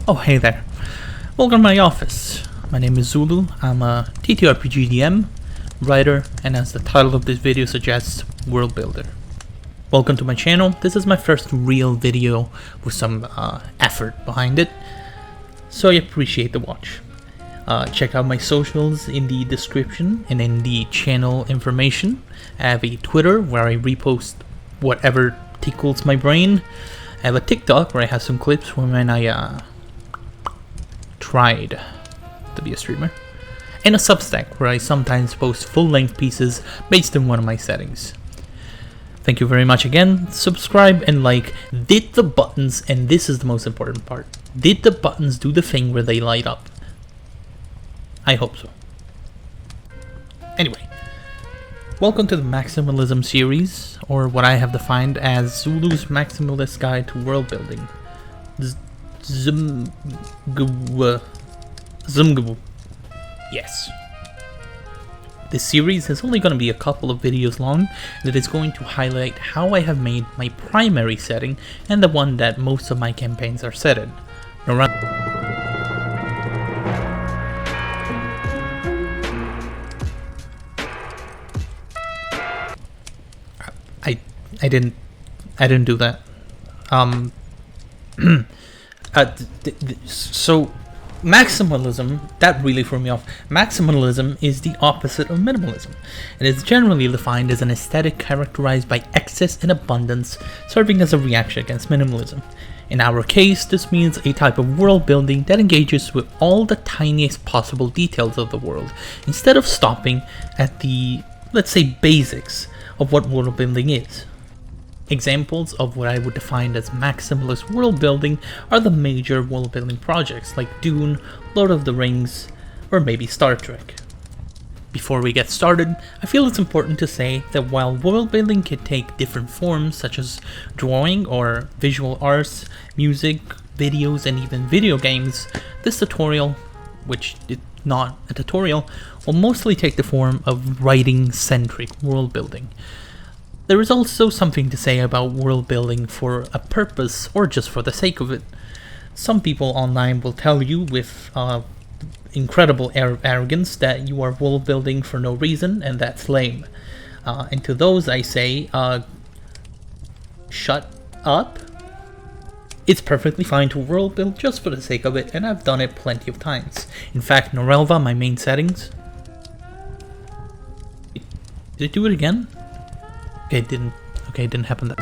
Oh, hey there. Welcome to my office. My name is Zulu. I'm a TTRPG DM, writer, and as the title of this video suggests, world builder. Welcome to my channel. This is my first real video with some effort behind it, so I appreciate the watch. Check out my socials in the description and in the channel information. I have a Twitter where I repost whatever tickles my brain. I have a TikTok where I have some clips when I tried to be a streamer. And a Substack where I sometimes post full-length pieces based on one of my settings. Thank you very much again. Subscribe and like. Did the buttons, and this is the most important part, did the buttons do the thing where they light up? I hope so. Anyway, welcome to the Maximalism series, or what I have defined as Zulu's Maximalist Guide to World Building. Zumgabu. Yes. This series is only going to be a couple of videos long, and it is going to highlight how I have made my primary setting and the one that most of my campaigns are set in. I didn't do that. So maximalism, that really threw me off. Maximalism is the opposite of minimalism. It is generally defined as an aesthetic characterized by excess and abundance, serving as a reaction against minimalism. In our case, this means a type of world building that engages with all the tiniest possible details of the world, instead of stopping at the, let's say, basics of what world building is. Examples of what I would define as maximalist world building are the major world building projects like Dune, Lord of the Rings, or maybe Star Trek. Before we get started, I feel it's important to say that while world building can take different forms such as drawing or visual arts, music, videos, and even video games, this tutorial, which is not a tutorial, will mostly take the form of writing-centric world building. There is also something to say about world building for a purpose or just for the sake of it. Some people online will tell you with incredible air of arrogance that you are world building for no reason, and that's lame. And to those I say, shut up. It's perfectly fine to world build just for the sake of it, and I've done it plenty of times. In fact, Norelva, my main settings... Did it do it again? Okay, it didn't. Okay, it didn't happen that.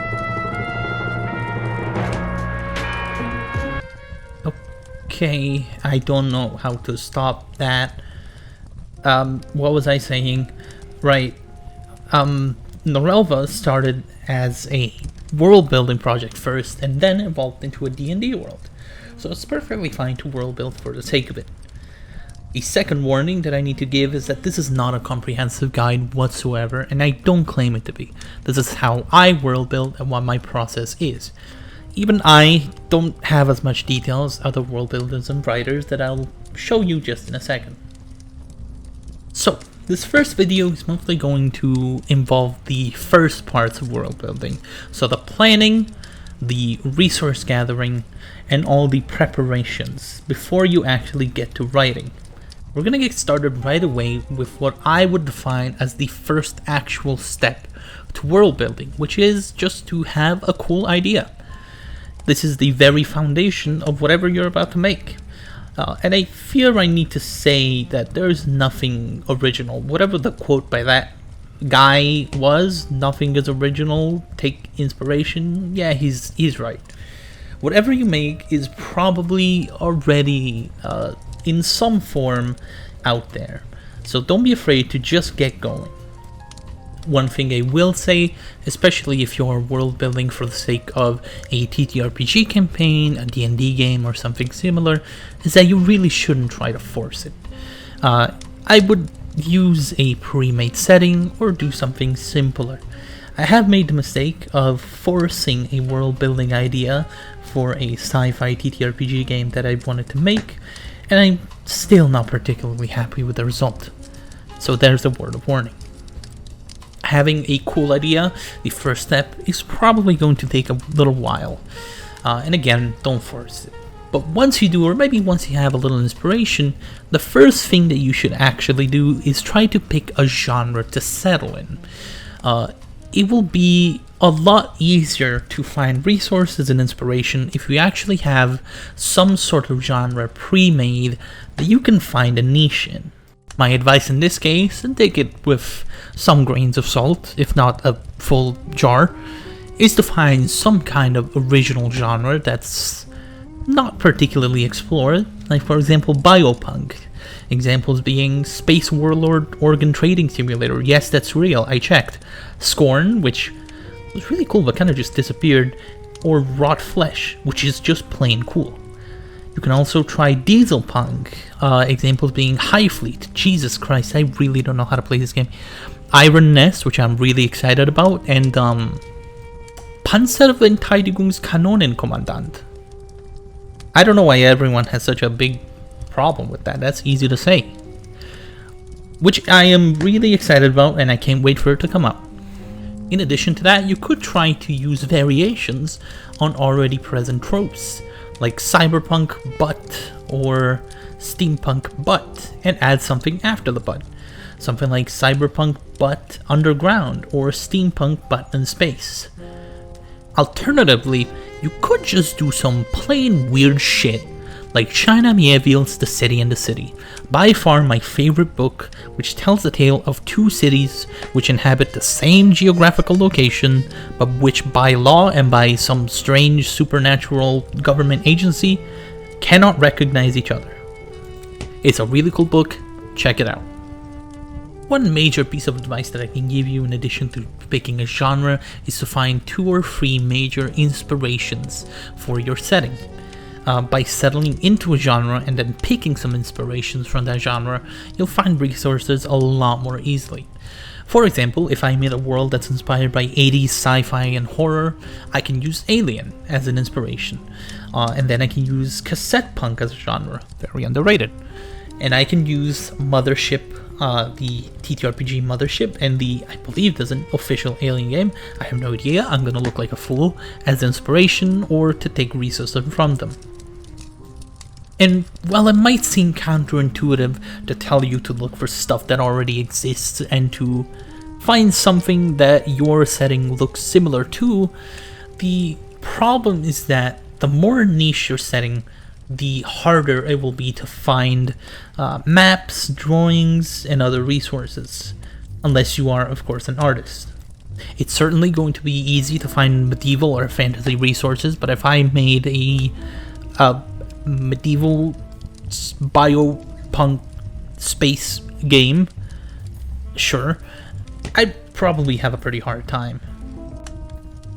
Okay, I don't know how to stop that. What was I saying? Right. Norelva started as a world building project first, and then evolved into a D&D world. So it's perfectly fine to world build for the sake of it. A second warning that I need to give is that this is not a comprehensive guide whatsoever, and I don't claim it to be. This is how I world build and what my process is. Even I don't have as much detail as other world builders and writers that I'll show you just in a second. So, this first video is mostly going to involve the first parts of world building. So the planning, the resource gathering, and all the preparations before you actually get to writing. We're gonna get started right away with what I would define as the first actual step to world building, which is just to have a cool idea. This is the very foundation of whatever you're about to make. And I fear I need to say that there's nothing original. Whatever the quote by that guy was, nothing is original, take inspiration, yeah, he's right. Whatever you make is probably already in some form out there, so don't be afraid to just get going. One thing I will say, especially if you're world building for the sake of a TTRPG campaign, a D&D game, or something similar, is that you really shouldn't try to force it. I would use a pre-made setting or do something simpler. I have made the mistake of forcing a world building idea for a sci-fi TTRPG game that I wanted to make, and I'm still not particularly happy with the result. So there's a word of warning. Having a cool idea, the first step, is probably going to take a little while. And again, don't force it. But once you do, or maybe once you have a little inspiration, the first thing that you should actually do is try to pick a genre to settle in. It will be a lot easier to find resources and inspiration if you actually have some sort of genre pre-made that you can find a niche in. My advice in this case, and take it with some grains of salt, if not a full jar, is to find some kind of original genre that's not particularly explored, like for example biopunk. Examples being Space Warlord Organ Trading Simulator, yes that's real, I checked. Scorn, which was really cool but kind of just disappeared, or Rot Flesh, which is just plain cool. You can also try Diesel Punk, examples being High Fleet, Jesus Christ, I really don't know how to play this game. Iron Nest, which I'm really excited about, and Panzerverteidigungskanonen-Kommandant. I don't know why everyone has such a big problem with that, that's easy to say. Which I am really excited about and I can't wait for it to come out. In addition to that, you could try to use variations on already present tropes, like cyberpunk but or steampunk but, and add something after the but. Something like cyberpunk but underground, or steampunk but in space. Alternatively, you could just do some plain weird shit, like China Miéville's The City and the City, by far my favorite book, which tells the tale of two cities which inhabit the same geographical location, but which by law and by some strange supernatural government agency cannot recognize each other. It's a really cool book, check it out. One major piece of advice that I can give you in addition to picking a genre is to find 2 or 3 major inspirations for your setting. By settling into a genre and then picking some inspirations from that genre, you'll find resources a lot more easily. For example, if I made a world that's inspired by 80s sci-fi and horror, I can use Alien as an inspiration. And then I can use cassette punk as a genre, very underrated. And I can use Mothership, the TTRPG Mothership, and I believe there's an official Alien game, I have no idea, I'm gonna look like a fool, as inspiration or to take resources from them. And while it might seem counterintuitive to tell you to look for stuff that already exists and to find something that your setting looks similar to, the problem is that the more niche your setting, the harder it will be to find maps, drawings, and other resources, unless you are, of course, an artist. It's certainly going to be easy to find medieval or fantasy resources, but if I made a medieval biopunk space game, sure, I'd probably have a pretty hard time.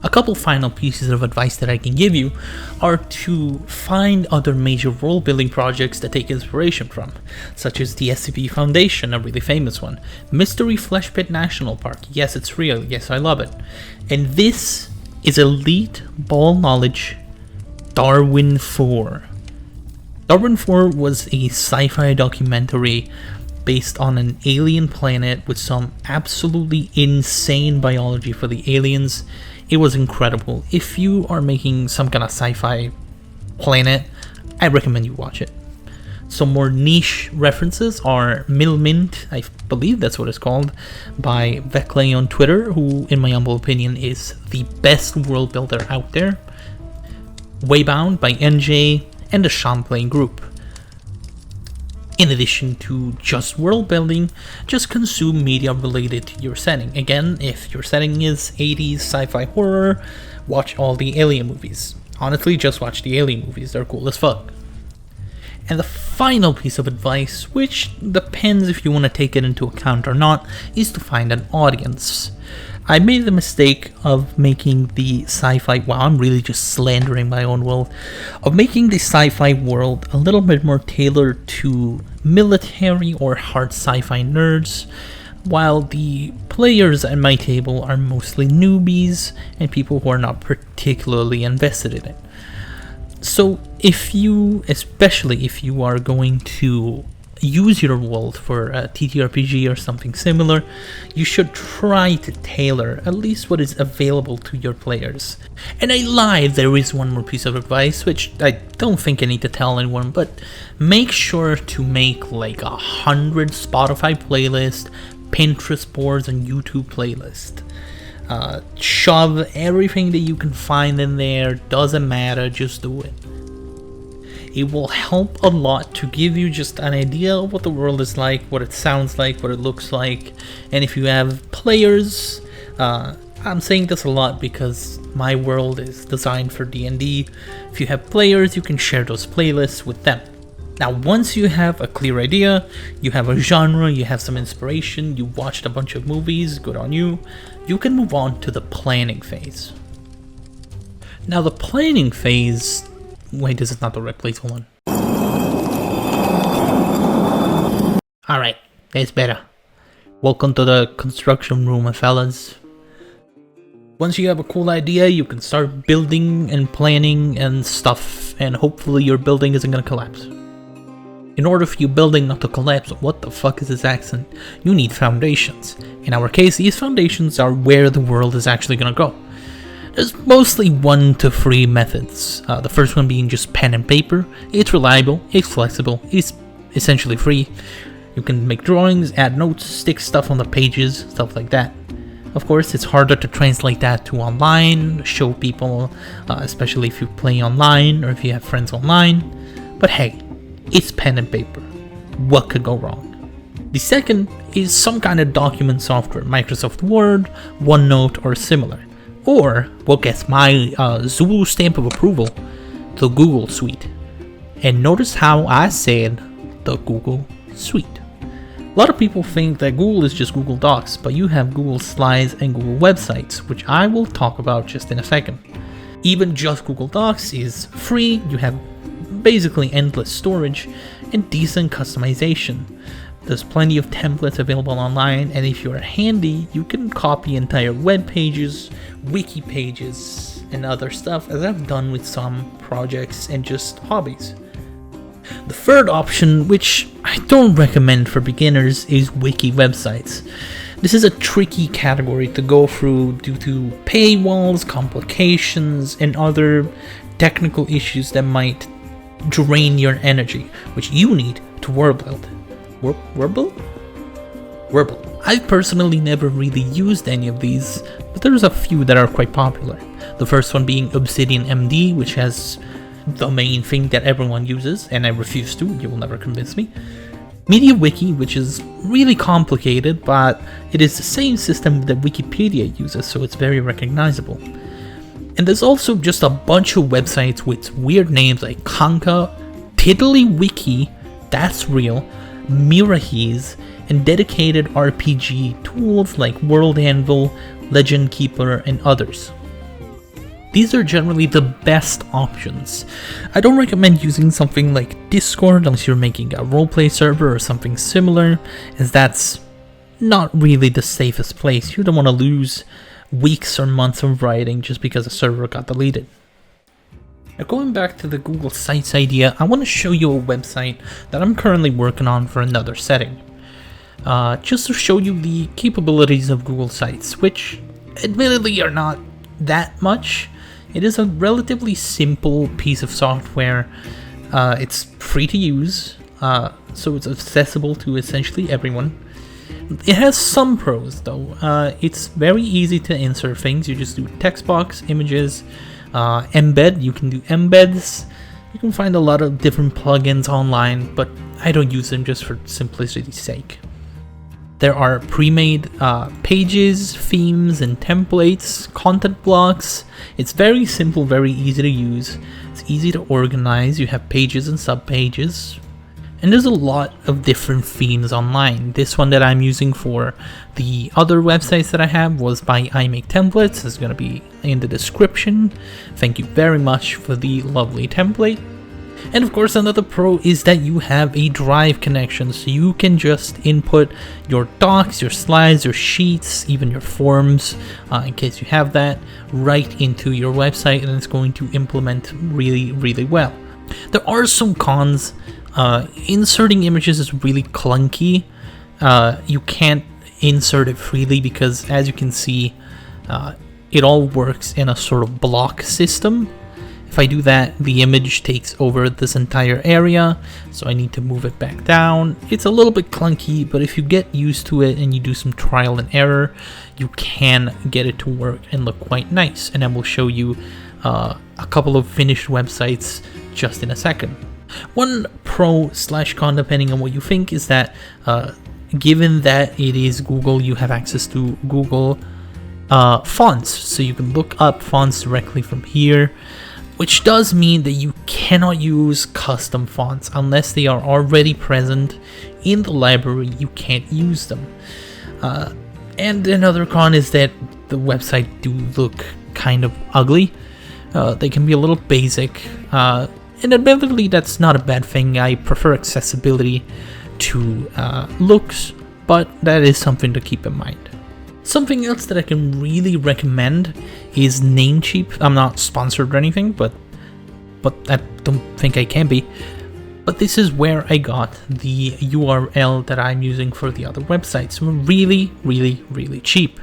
A couple final pieces of advice that I can give you are to find other major world building projects to take inspiration from, such as the SCP Foundation, a really famous one, Mystery Flesh Pit National Park, yes it's real, yes I love it, and this is elite ball knowledge, Darwin 4. Darwin 4 was a sci-fi documentary based on an alien planet with some absolutely insane biology for the aliens. It was incredible. If you are making some kind of sci-fi planet, I recommend you watch it. Some more niche references are Milmint, I believe that's what it's called, by Veclay on Twitter, who in my humble opinion is the best world builder out there. Waybound by NJ, and the Champlain Group. In addition to just world building, just consume media related to your setting. Again, if your setting is 80s sci-fi horror, watch all the Alien movies. Honestly, just watch the Alien movies, they're cool as fuck. And the final piece of advice, which depends if you want to take it into account or not, is to find an audience. I made the mistake of making the sci-fi, wow, I'm really just slandering my own world, of making the sci-fi world a little bit more tailored to military or hard sci-fi nerds, while the players at my table are mostly newbies and people who are not particularly invested in it. So if you, especially if you are going to use your world for a TTRPG or something similar, you should try to tailor at least what is available to your players. And I lied, there is one more piece of advice, which I don't think I need to tell anyone, but make sure to make like 100 Spotify playlists, Pinterest boards, and YouTube playlists. Shove everything that you can find in there, doesn't matter, just do it. It will help a lot to give you just an idea of what the world is like, what it sounds like, what it looks like. And if you have players, I'm saying this a lot because my world is designed for D&D. If you have players, you can share those playlists with them. Now, once you have a clear idea, you have a genre, you have some inspiration, you watched a bunch of movies, good on you, you can move on to the planning phase. Now, the planning phase... Wait, this is not the right place, hold on. Alright, that's better. Welcome to the construction room, fellas. Once you have a cool idea, you can start building and planning and stuff, and hopefully your building isn't gonna collapse. In order for your building not to collapse, what the fuck is this accent? You need foundations. In our case, these foundations are where the world is actually gonna go. There's mostly 1 to 3 methods. The first one being just pen and paper. It's reliable, it's flexible, it's essentially free. You can make drawings, add notes, stick stuff on the pages, stuff like that. Of course, it's harder to translate that to online, show people, especially if you play online or if you have friends online. But hey, it's pen and paper. What could go wrong? The second is some kind of document software, Microsoft Word, OneNote, or similar. Or, what gets my Zulu stamp of approval, the Google Suite. And notice how I said the Google Suite. A lot of people think that Google is just Google Docs, but you have Google Slides and Google Websites, which I will talk about just in a second. Even just Google Docs is free, you have basically endless storage and decent customization. There's plenty of templates available online, and if you're handy, you can copy entire web pages, wiki pages, and other stuff, as I've done with some projects and just hobbies. The third option, which I don't recommend for beginners, is wiki websites. This is a tricky category to go through due to paywalls, complications, and other technical issues that might drain your energy, which you need to worldbuild. Worldbuild? I've personally never really used any of these, but there's a few that are quite popular. The first one being Obsidian MD, which has the main thing that everyone uses, and I refuse to, you will never convince me. MediaWiki, which is really complicated, but it is the same system that Wikipedia uses, so it's very recognizable. And there's also just a bunch of websites with weird names like Kanka, TiddlyWiki, that's real, Mirahiz, and dedicated RPG tools like World Anvil, Legend Keeper, and others. These are generally the best options. I don't recommend using something like Discord unless you're making a roleplay server or something similar, as that's not really the safest place. You don't want to lose weeks or months of writing just because a server got deleted. Now, going back to the Google Sites idea, I want to show you a website that I'm currently working on for another setting. Just to show you the capabilities of Google Sites, which admittedly are not that much. It is a relatively simple piece of software. It's free to use, so it's accessible to essentially everyone. It has some pros though. It's very easy to insert things. You just do text box, images, embed. You can do embeds. You can find a lot of different plugins online, but I don't use them just for simplicity's sake. There are pre-made pages, themes, and templates, content blocks. It's very simple, very easy to use. It's easy to organize. You have pages and sub-pages. And there's a lot of different themes online. This one that I'm using for the other websites that I have was by I Make Templates. It's going to be in the description. Thank you very much for the lovely template. And of course, another pro is that you have a Drive connection, so you can just input your docs, your slides, your sheets, even your forms, in case you have that, right into your website, and it's going to implement really, really well. There are some cons. Inserting images is really clunky. You can't insert it freely because, as you can see, it all works in a sort of block system. If I do that, the image takes over this entire area, so I need to move it back down. It's a little bit clunky, but if you get used to it and you do some trial and error, you can get it to work and look quite nice. And then we'll show you a couple of finished websites just in a second. One pro/con, depending on what you think, is that given that it is Google, you have access to Google fonts, so you can look up fonts directly from here, which does mean that you cannot use custom fonts unless they are already present in the library. You can't use them. And another con is that the website do look kind of ugly. They can be a little basic, and admittedly that's not a bad thing. I prefer accessibility to looks, but that is something to keep in mind. Something else that I can really recommend is Namecheap. I'm not sponsored or anything, but I don't think I can be. But this is where I got the URL that I'm using for the other websites. Really, really, really cheap.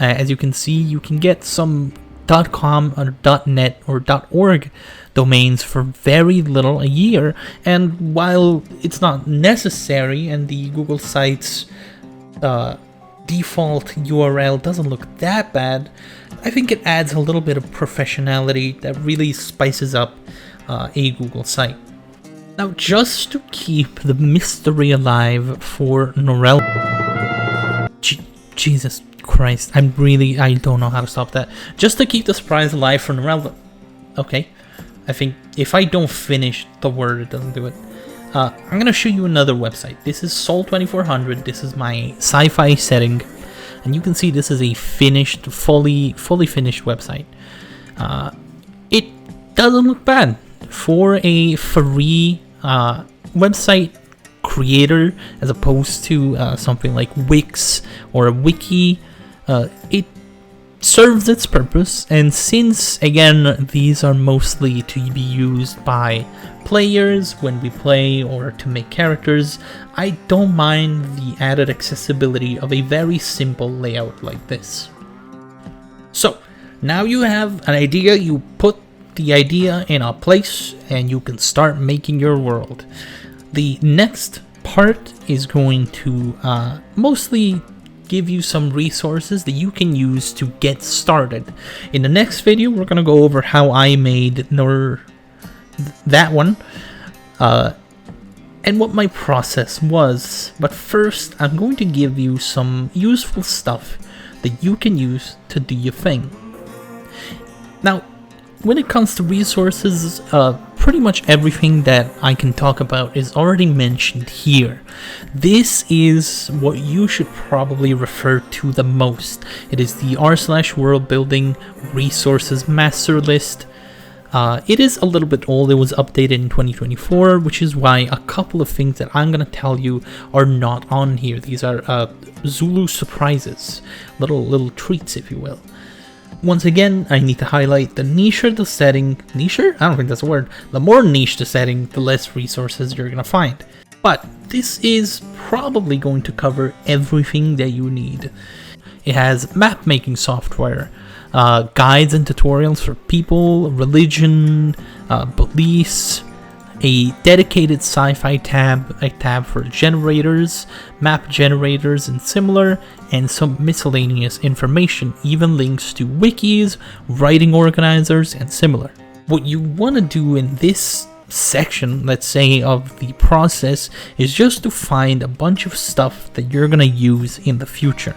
As you can see, you can get some .com or .net or .org domains for very little a year. And while it's not necessary and the Google Sites default URL doesn't look that bad, I think it adds a little bit of professionality that really spices up a Google site. Now, just to keep the mystery alive for Norel, Jesus Christ, I don't know how to stop that. Just to keep the surprise alive for Norel, okay, I think if I don't finish the word, it doesn't do it. I'm going to show you another website. This is Sol 2400. This is my sci-fi setting. And you can see this is a finished, fully finished website. It doesn't look bad. For a free website creator, as opposed to something like Wix or a wiki, it serves its purpose. And since, again, these are mostly to be used by players when we play or to make characters, I don't mind the added accessibility of a very simple layout like this. So now you have an idea, you put the idea in a place and you can start making your world. The next part is going to mostly give you some resources that you can use to get started. In the next video, we're going to go over how I made that one and what my process was. But first, I'm going to give you some useful stuff that you can use to do your thing. Now, when it comes to resources, pretty much everything that I can talk about is already mentioned here. This is what you should probably refer to the most. It is the r/worldbuilding resources master list. It is a little bit old. It was updated in 2024, which is why a couple of things that I'm going to tell you are not on here. These are Zulu surprises, little treats, if you will. Once again, I need to highlight the nicher the setting, nicher? I don't think that's a word. The more niche the setting, the less resources you're going to find. But this is probably going to cover everything that you need. It has map making software, guides and tutorials for people, religion, beliefs, a dedicated sci-fi tab, a tab for generators, map generators and similar, and some miscellaneous information, even links to wikis, writing organizers, and similar. What you want to do in this section, let's say, of the process is just to find a bunch of stuff that you're going to use in the future.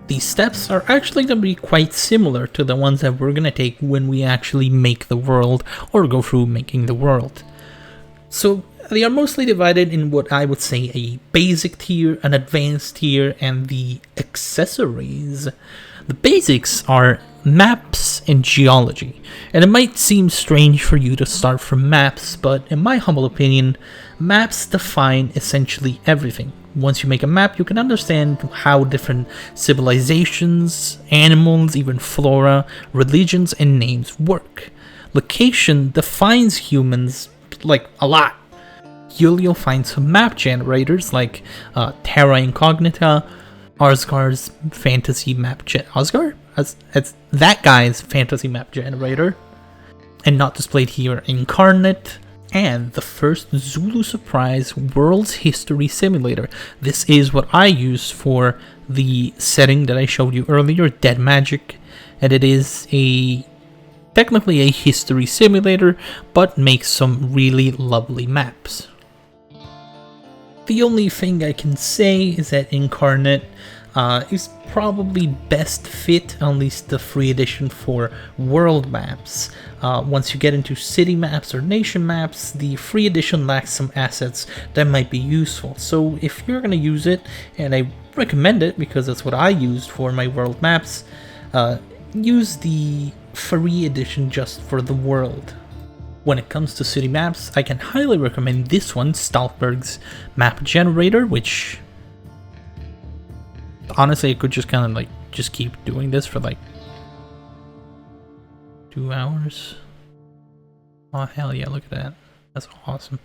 These steps are actually going to be quite similar to the ones that we're going to take when we actually make the world or go through making the world. So they are mostly divided in what I would say a basic tier, an advanced tier, and the accessories. The basics are maps and geology, and it might seem strange for you to start from maps, but in my humble opinion, maps define essentially everything. Once you make a map, you can understand how different civilizations, animals, even flora, religions, and names work. location defines humans like a lot. You'll find some map generators like Terra Incognita, Asgar's fantasy map Asgar? It's that guy's fantasy map generator. And not displayed here, Incarnate, and the first Zulu Surprise World's History Simulator. This is what I use for the setting that I showed you earlier, Dead Magic, and it is technically a history simulator, but makes some really lovely maps. The only thing I can say is that Incarnate is probably best fit, at least the free edition, for world maps. Once you get into city maps or nation maps, the free edition lacks some assets that might be useful. So if you're going to use it, and I recommend it because that's what I used for my world maps, use the free edition just for the world. When it comes to city maps, I can highly recommend this one, Stalberg's map generator, which honestly I could just kind of like just keep doing this for like 2 hours. Oh hell yeah, look at that. That's awesome.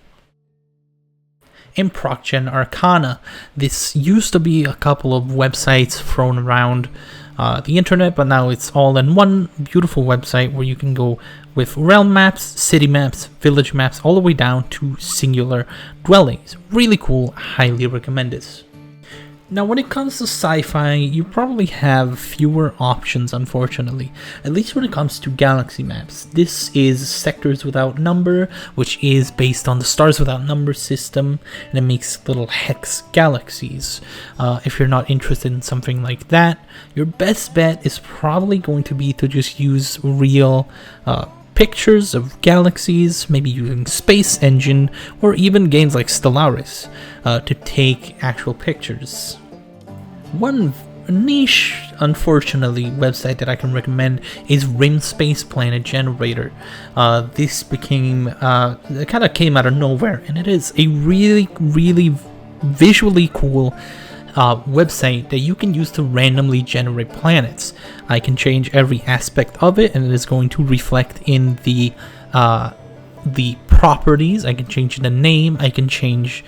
In ProcGen Arcana, this used to be a couple of websites thrown around the internet, but now it's all in one beautiful website where you can go with realm maps, city maps, village maps, all the way down to singular dwellings. Really cool, highly recommend this. Now when it comes to sci-fi, you probably have fewer options, unfortunately, at least when it comes to galaxy maps. This is Sectors Without Number, which is based on the Stars Without Number system, and it makes little hex galaxies. If you're not interested in something like that, your best bet is probably going to be to just use real pictures of galaxies, maybe using Space Engine, or even games like Stellaris to take actual pictures. One niche, unfortunately, website that I can recommend is Rim Space Planet Generator. This became, it kind of came out of nowhere, and it is a really visually cool website that you can use to randomly generate planets. I can change every aspect of it, and it is going to reflect in the properties. I can change the name, I can change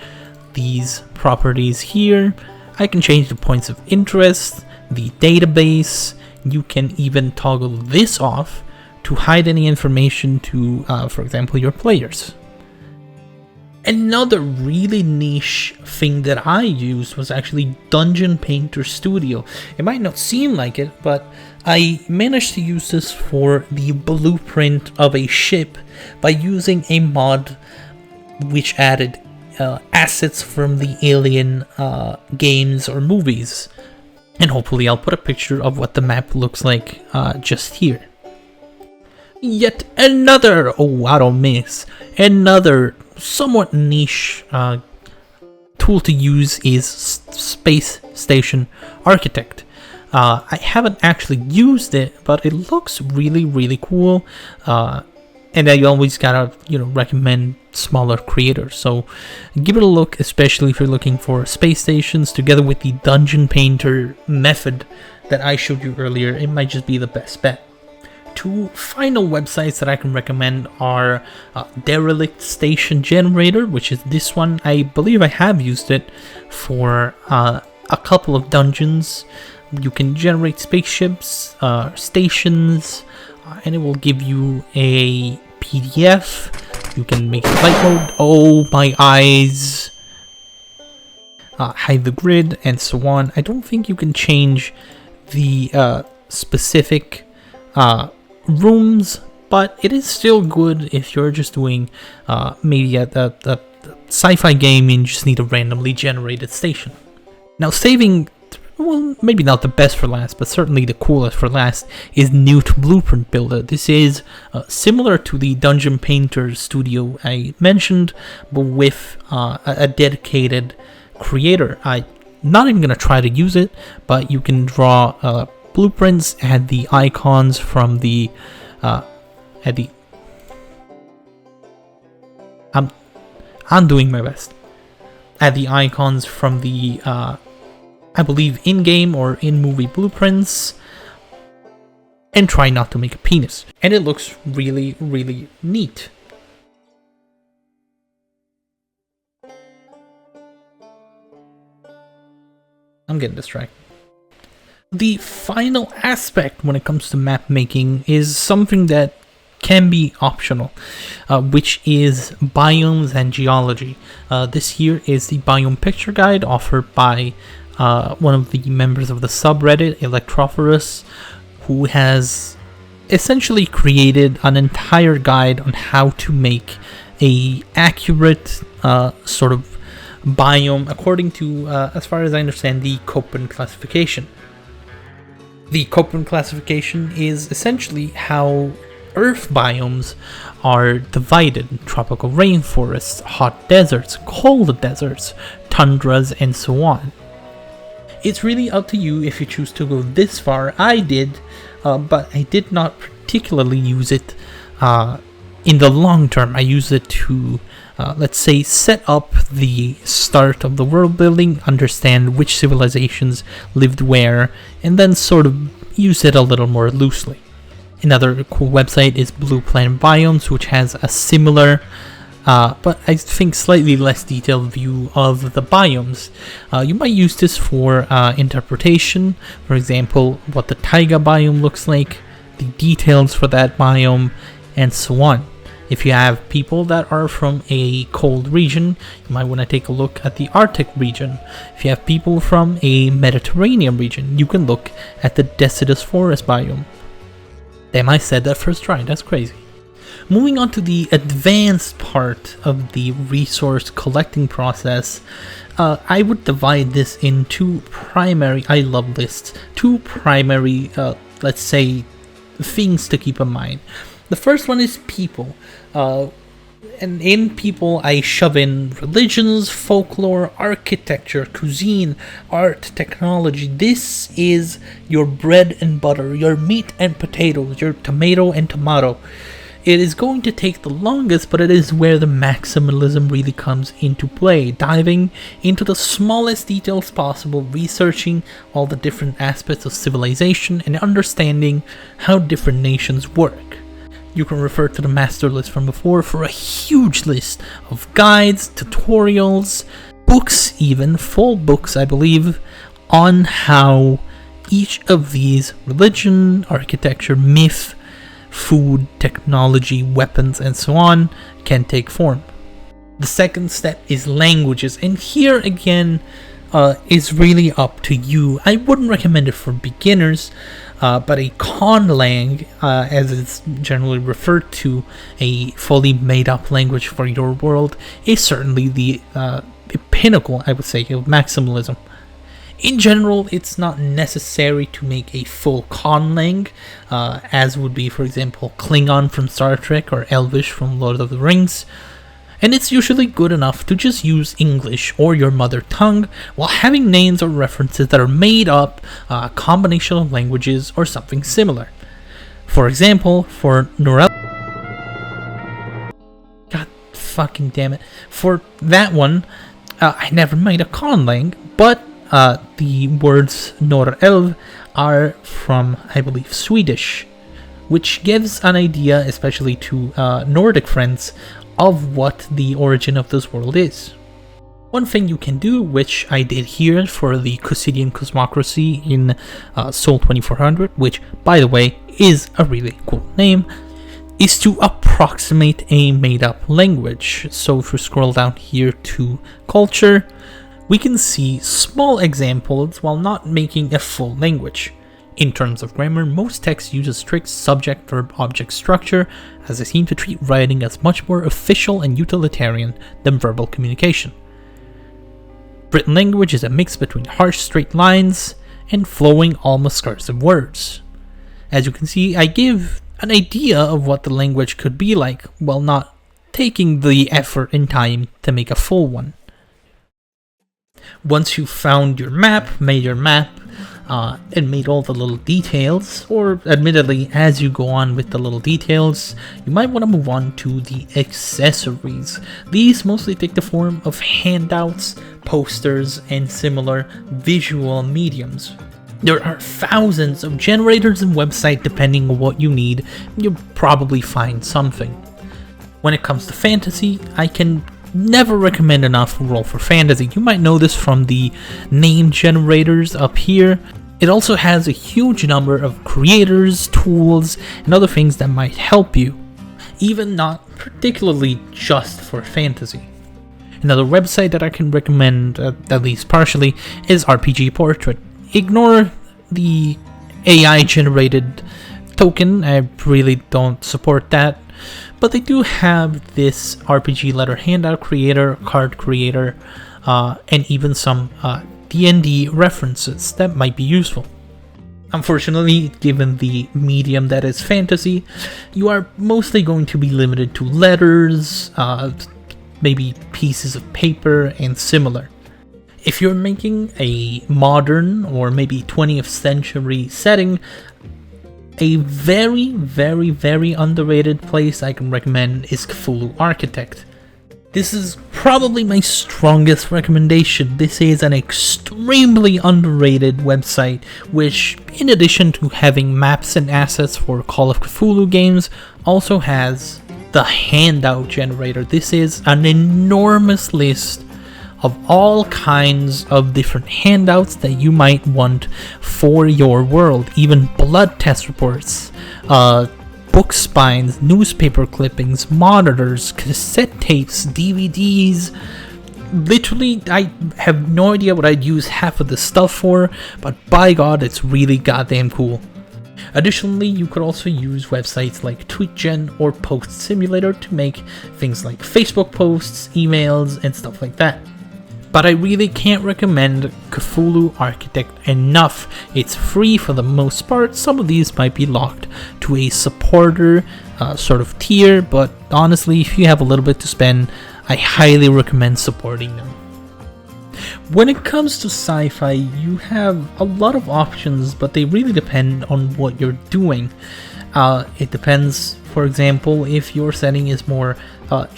these properties here, I can change the points of interest, the database. You can even toggle this off to hide any information to, for example, your players. Another really niche thing that I used was actually Dungeon Painter Studio. It might not seem like it, but I managed to use this for the blueprint of a ship by using a mod which added assets from the Alien games or movies. And hopefully I'll put a picture of what the map looks like just here. Yet another, oh I don't miss, another somewhat niche tool to use is Space Station Architect. I haven't actually used it, but it looks really cool, and I always gotta recommend smaller creators, so give it a look, especially if you're looking for space stations together with the Dungeon Painter method that I showed you earlier. It might just be the best bet. Two final websites that I can recommend are Derelict Station Generator, which is this one. I believe I have used it for a couple of dungeons. You can generate spaceships, stations, and it will give you a PDF. You can make flight mode. Oh, my eyes. Hide the grid, and so on. I don't think you can change the specific rooms, but it is still good if you're just doing maybe a sci-fi game and you just need a randomly generated station. Now, saving, well, maybe not the best for last, but certainly the coolest for last, is Newt Blueprint Builder. This is similar to the Dungeon Painter Studio I mentioned, but with a dedicated creator. I'm not even going to try to use it, but you can draw blueprints, add the icons from the I'm doing my best. Add the icons from the I believe in-game or in-movie blueprints. and try not to make a penis. And it looks really, really neat. I'm getting distracted. The final aspect when it comes to map making is something that can be optional, which is biomes and geology. This here is the biome picture guide offered by one of the members of the subreddit, Electrophorus, who has essentially created an entire guide on how to make a accurate sort of biome according to, as far as I understand, the Köppen classification. The Köppen classification is essentially how Earth biomes are divided: tropical rainforests, hot deserts, cold deserts, tundras, and so on. It's really up to you if you choose to go this far. I did, but I did not particularly use it in the long term. I used it to, let's say, set up the start of the world building, understand which civilizations lived where, and then sort of use it a little more loosely. Another cool website is Blue Planet Biomes, which has a similar, but I think slightly less detailed view of the biomes. You might use this for interpretation, for example, what the taiga biome looks like, the details for that biome, and so on. If you have people that are from a cold region, you might want to take a look at the Arctic region. If you have people from a Mediterranean region, you can look at the deciduous forest biome. Damn, I said that first try, that's crazy. Moving on to the advanced part of the resource collecting process, I would divide this in two primary, I love lists, two primary, let's say, things to keep in mind. The first one is people, and in people I shove in religions, folklore, architecture, cuisine, art, technology. This is your bread and butter, your meat and potatoes, your tomato and tomato. It is going to take the longest, but it is where the maximalism really comes into play, diving into the smallest details possible, researching all the different aspects of civilization, and understanding how different nations work. You can refer to the master list from before for a huge list of guides, tutorials, books even, full books I believe, on how each of these religion, architecture, myth, food, technology, weapons, and so on can take form. The second step is languages, and here again is really up to you. I wouldn't recommend it for beginners, but a conlang, as it's generally referred to, a fully made up language for your world, is certainly the pinnacle, I would say, of maximalism. In general, it's not necessary to make a full conlang, as would be, for example, Klingon from Star Trek or Elvish from Lord of the Rings. And it's usually good enough to just use English or your mother tongue while having names or references that are made up, a combination of languages or something similar. For example, for Norel... God fucking damn it. For that one, I never made a conlang, but the words Norelv are from, I believe, Swedish, which gives an idea, especially to Nordic friends, of what the origin of this world is. One thing you can do, which I did here for the Cushidian Cosmocracy in Sol 2400, which, by the way, is a really cool name, is to approximate a made-up language. So if we scroll down here to culture, we can see small examples while not making a full language. In terms of grammar, most texts use a strict subject-verb-object structure, as they seem to treat writing as much more official and utilitarian than verbal communication. Written language is a mix between harsh straight lines and flowing, almost cursive words. As you can see, I give an idea of what the language could be like, while not taking the effort and time to make a full one. Once you've found your map, made your map, and made all the little details, or admittedly, as you go on with the little details, you might want to move on to the accessories. These mostly take the form of handouts, posters, and similar visual mediums. There are thousands of generators and websites depending on what you need. You'll probably find something. When it comes to fantasy, I can never recommend enough Roll for Fantasy. You might know this from the name generators up here. It also has a huge number of creators, tools, and other things that might help you, even not particularly just for fantasy. Another website that I can recommend, at least partially, is RPG Portrait. Ignore the AI generated token, I really don't support that, but they do have this RPG letter handout creator, card creator, and even some D&D references that might be useful. Unfortunately, given the medium that is fantasy, you are mostly going to be limited to letters, maybe pieces of paper, and similar. If you're making a modern or maybe 20th century setting, a very, very, very underrated place I can recommend is Cthulhu Architect. This is probably my strongest recommendation. This is an extremely underrated website, which, in addition to having maps and assets for Call of Cthulhu games, also has the handout generator. This is an enormous list of all kinds of different handouts that you might want for your world, even blood test reports, book spines, newspaper clippings, monitors, cassette tapes, DVDs. Literally, I have no idea what I'd use half of this stuff for, but by God, it's really goddamn cool. Additionally, you could also use websites like TweetGen or Post Simulator to make things like Facebook posts, emails, and stuff like that. But I really can't recommend Cthulhu Architect enough. It's free for the most part. Some of these might be locked to a supporter sort of tier, but honestly, if you have a little bit to spend, I highly recommend supporting them. When it comes to sci-fi, you have a lot of options, but they really depend on what you're doing. It depends, for example, if your setting is more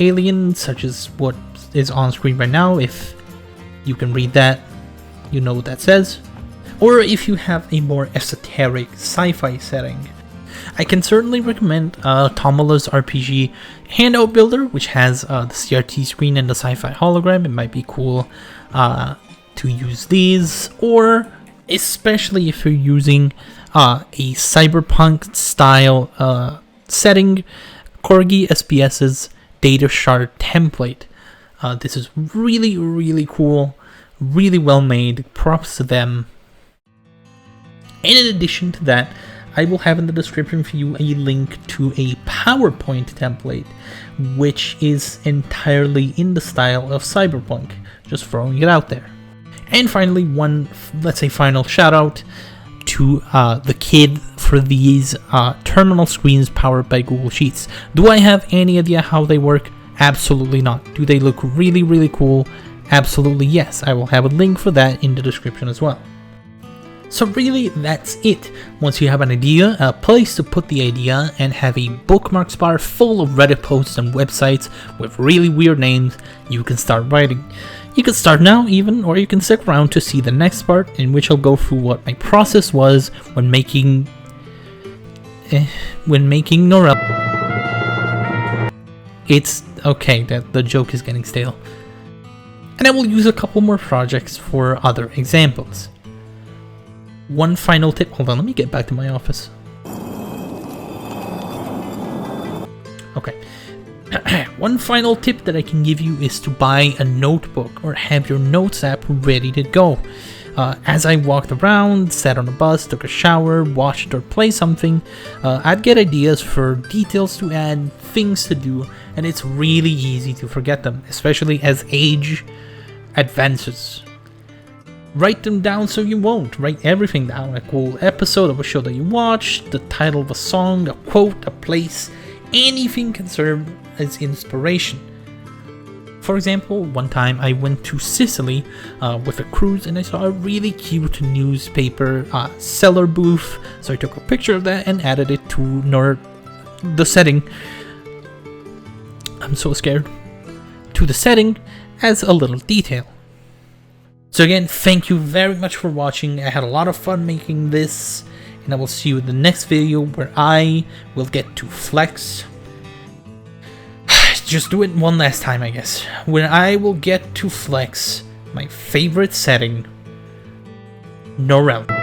alien, such as what is on screen right now. If you can read that, you know what that says. Or if you have a more esoteric sci-fi setting. I can certainly recommend Tomala's RPG Handout Builder, which has the CRT screen and the sci-fi hologram. It might be cool to use these, or especially if you're using a cyberpunk style setting, Corgi SPS's Data Shard template. This is really, really cool, really well made, props to them. And in addition to that, I will have in the description for you a link to a PowerPoint template, which is entirely in the style of Cyberpunk, just throwing it out there. And finally, one, let's say, final shout out to the kid for these terminal screens powered by Google Sheets. Do I have any idea how they work? Absolutely not. Do they look really, really cool? Absolutely yes. I will have a link for that in the description as well. So really, that's it. Once you have an idea, a place to put the idea, and have a bookmarks bar full of Reddit posts and websites with really weird names, you can start writing. You can start now even, or you can stick around to see the next part, in which I'll go through what my process was when making Norel. It's okay that the joke is getting stale. And I will use a couple more projects for other examples. One final tip, hold on, let me get back to my office. Okay. One final tip that I can give you is to buy a notebook or have your notes app ready to go. As I walked around, sat on a bus, took a shower, watched or played something, I'd get ideas for details to add, things to do, and it's really easy to forget them, especially as age advances. Write them down so you won't. Write everything down. A cool episode of a show that you watched, the title of a song, a quote, a place, anything can serve as inspiration. For example, one time I went to Sicily with a cruise and I saw a really cute newspaper seller booth. So I took a picture of that and added it to the setting. I'm so scared. To the setting as a little detail. So again, thank you very much for watching. I had a lot of fun making this, and I will see you in the next video where I will get to flex. Just do it one last time, I guess. When I will get to flex my favorite setting, no round.